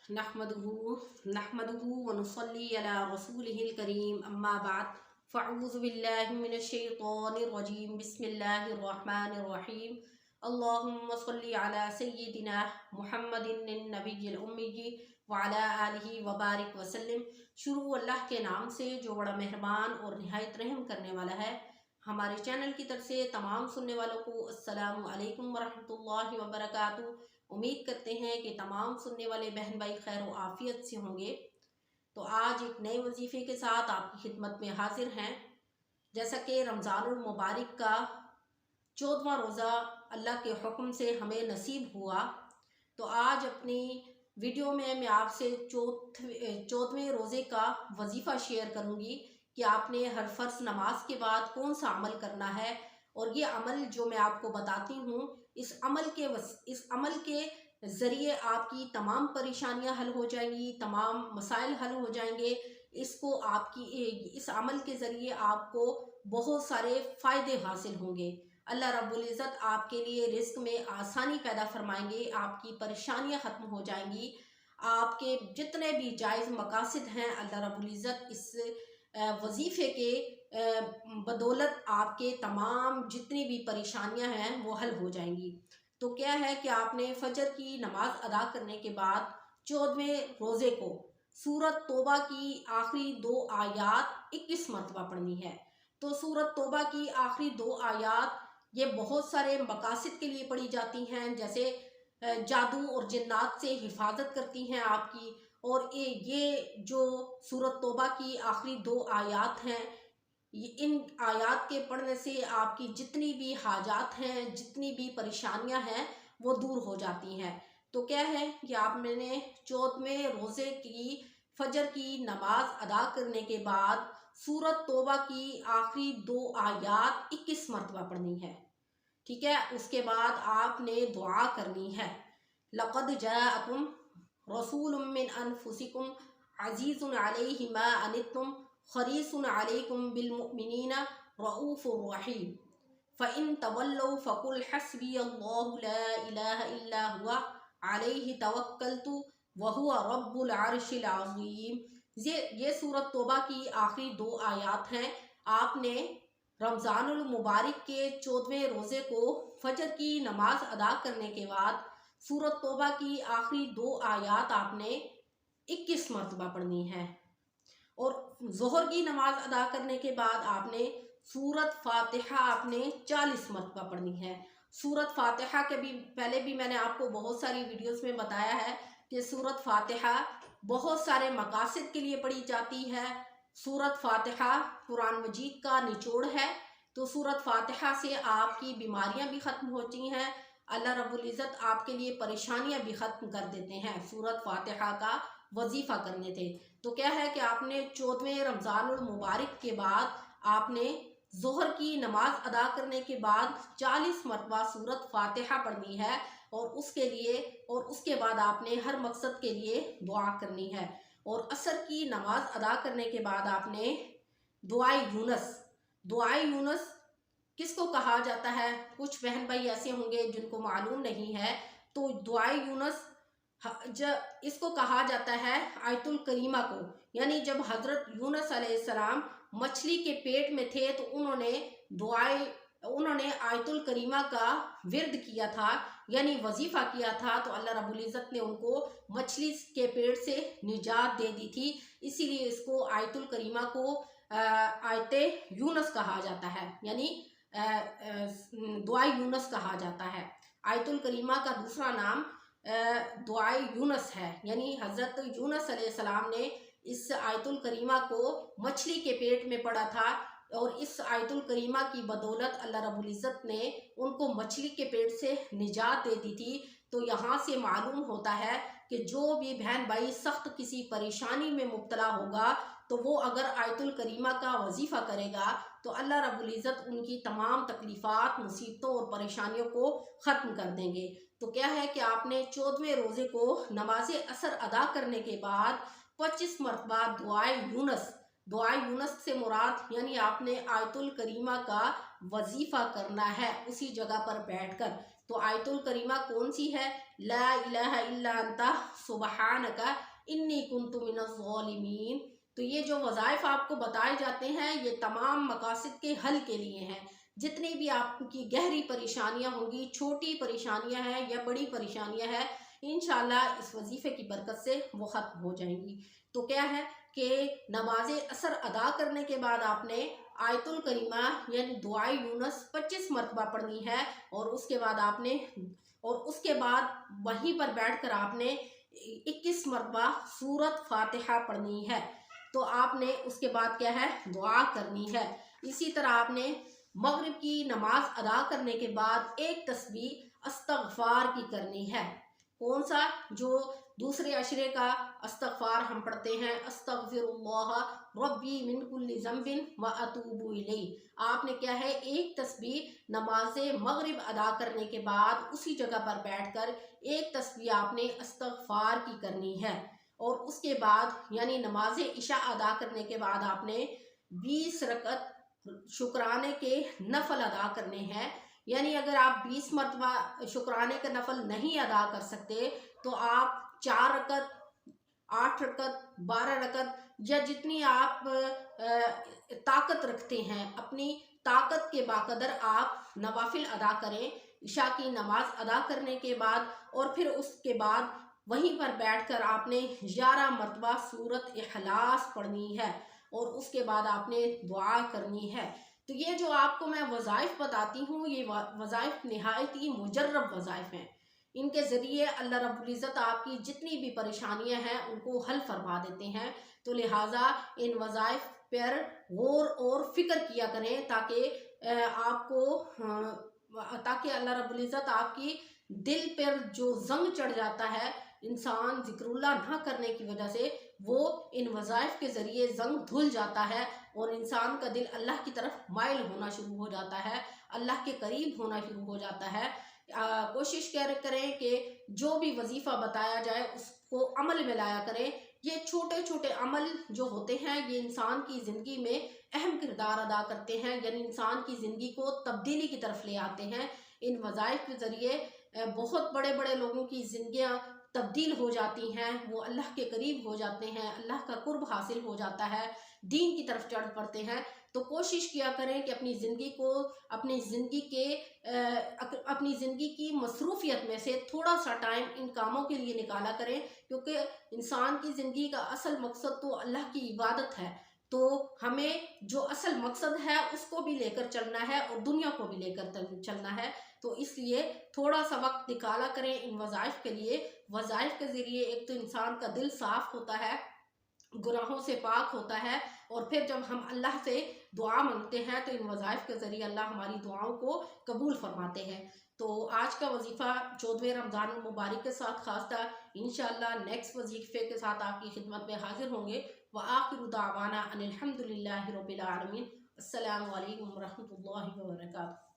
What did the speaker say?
नहमदुहु व नुसल्ली अला रसूलिहिल करीम अम्मा बाद फ़अऊज़ु बिल्लाहि मिनश शैतानिर रजीम बिस्मिल्लाहिर रहमानिर रहीम अल्लाहुम्मा सल्ली अला सय्यिदिना मुहम्मदिन नबिय्यिल उम्मी व अला आलिहि व बारिक वसल्लम। शुरू अल्लाह के नाम से जो बड़ा मेहरबान और निहायत रहम करने वाला है। हमारे चैनल की तरफ से तमाम सुनने वालों को अस्सलामु अलैकुम वरहमतुल्लाहि वबरकातुहू। उम्मीद करते हैं कि तमाम सुनने वाले बहन भाई खैर व आफियत से होंगे। तो आज एक नए वजीफ़े के साथ आपकी खिदमत में हाजिर हैं। जैसा कि रमज़ानुल मुबारक का 14वां रोज़ा अल्लाह के हुक्म से हमें नसीब हुआ, तो आज अपनी वीडियो में मैं आपसे 14वें रोज़े का वजीफ़ा शेयर करूंगी कि आपने हर फ़र्ज नमाज के बाद कौन सा अमल करना है। और ये अमल जो मैं आपको बताती हूँ, इस अमल के ज़रिए आपकी तमाम परेशानियां हल हो जाएंगी, तमाम मसाइल हल हो जाएंगे। इस अमल के ज़रिए आपको बहुत सारे फ़ायदे हासिल होंगे। अल्लाह रब्बुल इज़्ज़त आपके लिए रिज़्क़ में आसानी पैदा फरमाएंगे, आपकी परेशानियां ख़त्म हो जाएंगी। आपके जितने भी जायज़ मकासद हैं, अल्लाह रब्बुल इज़्ज़त इस वजीफ़े के बदौलत आपके तमाम जितनी भी परेशानियां हैं वो हल हो जाएंगी। तो क्या है कि आपने फजर की नमाज अदा करने के बाद 14वें रोज़े को सूरत तौबा की आखिरी 2 आयात 21 मरतबा पढ़नी है। तो सूरत तौबा की आखिरी 2 आयात ये बहुत सारे मकासद के लिए पढ़ी जाती हैं, जैसे जादू और जिन्नात से हिफाजत करती हैं आपकी। और ये जो सूरत तौबा की आखिरी 2 आयात हैं, इन आयात के पढ़ने से आपकी जितनी भी हाजात हैं, जितनी भी परेशानियां हैं वो दूर हो जाती हैं। तो क्या है कि मैंने 14वें रोज़े की फजर की नमाज अदा करने के बाद सूरत तौबा की आखिरी 2 आयात 21 मरतबा पढ़नी है। ठीक है, उसके बाद आपने दुआ करनी है। लक़द जाअकुम रसूलुम मिन अनफुसिकुम अज़ीज़ुन अलैहि मा अनित्तुम हरीसुन अलैकुम बिल मुमिनीना रऊफ़ुर रहीम फ़इन तवल्लौ फ़कुल हस्बियल्लाहु ला इलाहा इल्ला हुवा अलैहि तवक्कलतु व हुवा रब्बुल अर्शिल अज़ीम। ये सूरत तौबा की आखिरी 2 आयात हैं। आपने रमज़ानुल मुबारक के 14वें रोज़े को फजर की नमाज अदा करने के बाद सूरत तौबा की आखिरी 2 आयात आपने 21 मरतबा पढ़नी है। और ज़ोहर की नमाज अदा करने के बाद आपने सूरत फातिहा आपने 40 मरतबा पढ़नी है। सूरत फातिहा के भी पहले भी मैंने आपको बहुत सारी वीडियोस में बताया है कि सूरत फातिहा बहुत सारे मकासद के लिए पढ़ी जाती है। सूरत फातिहा कुरान मजीद का निचोड़ है। तो सूरत फातिहा से आपकी बीमारियां भी ख़त्म होती हैं, अल्लाह रब्बुल इज़्ज़त आपके लिए परेशानियां भी ख़त्म कर देते हैं सूरत फातिहा का वजीफ़ा करने थे। तो क्या है कि आपने 14वें रमज़ानुल मुबारक के बाद आपने ज़ोहर की नमाज अदा करने के बाद 40 मरतबा सूरत फातिहा पढ़नी है। और उसके बाद आपने हर मकसद के लिए दुआ करनी है। और असर की नमाज अदा करने के बाद आपने दुआए यूनुस किसको कहा जाता है? कुछ बहन भाई ऐसे होंगे जिनको मालूम नहीं है। तो दुआए यूनुस इसको कहा जाता है आयतुल करीमा को। यानी जब हज़रत यूनुस अलैहिस्सलाम मछली के पेट में थे तो उन्होंने आयतुल करीमा का विर्द किया था, यानी वजीफ़ा किया था। तो अल्लाह रब्बुल इज़्ज़त ने उनको मछली के पेट से निजात दे दी थी। इसीलिए इसको आयतुल करीमा को आयते यूनुस कहा जाता है, यानी दुआए यूनुस कहा जाता है। आयतुल करीमा का दूसरा नाम दुआए यूनुस है। यानी हज़रत यूनुस अलैहिस्सलाम ने इस आयतुल करीमा को मछली के पेट में पड़ा था, और इस आयतुल करीमा की बदौलत अल्लाह रब्बुल इज़्ज़त ने उनको मछली के पेट से निजात दे दी थी। तो यहाँ से मालूम होता है कि जो भी बहन भाई सख्त किसी परेशानी में मुब्तला होगा, तो वो अगर आयतुल करीमा का वजीफ़ा करेगा तो अल्लाह रब्बुल इज़्ज़त उनकी तमाम तकलीफ़ात, मुसीबतों और परेशानियों को ख़त्म कर देंगे। तो क्या है कि आपने 14वें रोज़े को नमाज असर अदा करने के बाद 25 मरतबा दुआए यूनुस से मुराद, यानी आपने आयतुल करीमा का वजीफ़ा करना है उसी जगह पर बैठकर। तो आयतुल करीमा कौन सी है? ला इलाहा इल्ला अंता सुबहानका इन्नी कुन्तु मिनज़-ज़ालिमीन। तो ये जो वज़ाइफ आपको बताए जाते हैं ये तमाम मकासद के हल के लिए हैं। जितनी भी आपकी गहरी परेशानियां होंगी, छोटी परेशानियां हैं या बड़ी परेशानियां हैं, इंशाल्लाह इस वजीफ़े की बरकत से वो ख़त्म हो जाएंगी। तो क्या है कि नमाज असर अदा करने के बाद आपने आयतुल करीमा यानी दुआए यूनुस 25 मरतबा पढ़नी है, और उसके बाद वहीं पर बैठकर आपने 21 मरतबा सूरत फातिहा पढ़नी है। तो आपने उसके बाद क्या है, दुआ करनी है। इसी तरह आपने मगरिब की नमाज अदा करने के बाद एक तस्बीह अस्तगफार की करनी है। कौन सा? जो दूसरे अशरे का अस्तगफार हम पढ़ते हैं, अस्तगफिरुल्लाह रब्बी मिन कुल्ली ज़ंबिन व अतूबु इलैहि। आपने क्या है, एक तस्बीह नमाज मगरिब अदा करने के बाद उसी जगह पर बैठकर एक तस्बीह आपने अस्तगफार की करनी है। और उसके बाद यानी नमाज इशा अदा करने के बाद आपने 20 रकत शुक्राने के नफल अदा करने हैं। यानी अगर आप 20 मरतबा शुक्राने का नफल नहीं अदा कर सकते तो आप 4 रकत, 8 रकत, 12 रकत या जितनी आप ताकत रखते हैं, अपनी ताकत के बाकदर आप नवाफिल अदा करें इशा की नमाज अदा करने के बाद। और फिर उसके बाद वहीं पर बैठकर आपने 11 मरतबा सूरत इखलास पढ़नी है, और उसके बाद आपने दुआ करनी है। तो ये जो आपको मैं वज़ाइफ बताती हूँ, ये वज़ाइफ निहायत ही मुजर्रब वज़ाइफ हैं। इनके ज़रिए अल्लाह रब्बुल इज़्ज़त आपकी जितनी भी परेशानियां हैं उनको हल फरमा देते हैं। तो लिहाजा इन वज़ाइफ पर गौर और फ़िक्र किया करें ताकि अल्लाह रब्बुल इज़्ज़त आपकी दिल पर जो जंग चढ़ जाता है इंसान ज़िक्रुल्लाह ना करने की वजह से, वो इन वज़ाइफ के ज़रिए जंग धुल जाता है और इंसान का दिल अल्लाह की तरफ माइल होना शुरू हो जाता है, अल्लाह के करीब होना शुरू हो जाता है। कोशिश करें कि जो भी वजीफ़ा बताया जाए उसको अमल में लाया करें। ये छोटे छोटे अमल जो होते हैं ये इंसान की ज़िंदगी में अहम किरदार अदा करते हैं, यानी इंसान की ज़िंदगी को तब्दीली की तरफ ले आते हैं। इन वज़ाइफ के ज़रिए बहुत बड़े बड़े लोगों की ज़िंदगियाँ तब्दील हो जाती हैं, वो अल्लाह के करीब हो जाते हैं, अल्लाह का कुर्ब हासिल हो जाता है, दीन की तरफ चढ़ पड़ते हैं। तो कोशिश किया करें कि अपनी ज़िंदगी की मसरूफ़ियत में से थोड़ा सा टाइम इन कामों के लिए निकाला करें, क्योंकि इंसान की ज़िंदगी का असल मकसद तो अल्लाह की इबादत है। तो हमें जो असल मकसद है उसको भी लेकर चलना है और दुनिया को भी लेकर चलना है। तो इसलिए थोड़ा सा वक्त निकाला करें इन वज़ाइफ के लिए। वज़ाइफ के ज़रिए एक तो इंसान का दिल साफ़ होता है, गुनाहों से पाक होता है, और फिर जब हम अल्लाह से दुआ मांगते हैं तो इन वज़ाइफ के ज़रिए अल्लाह हमारी दुआओं को कबूल फरमाते हैं। तो आज का वजीफ़ा 14वें रमज़ान मुबारक के साथ ख़ास था। इंशाअल्लाह नेक्स्ट वजीफ़े के साथ आपकी खिदमत में हाजिर होंगे। व आखिरु दावाना अनिल हम्दुलिल्लाहि रब्बिल आलमीन। अस्सलामु अलैकुम व रहमतुल्लाहि व बरकातुहू।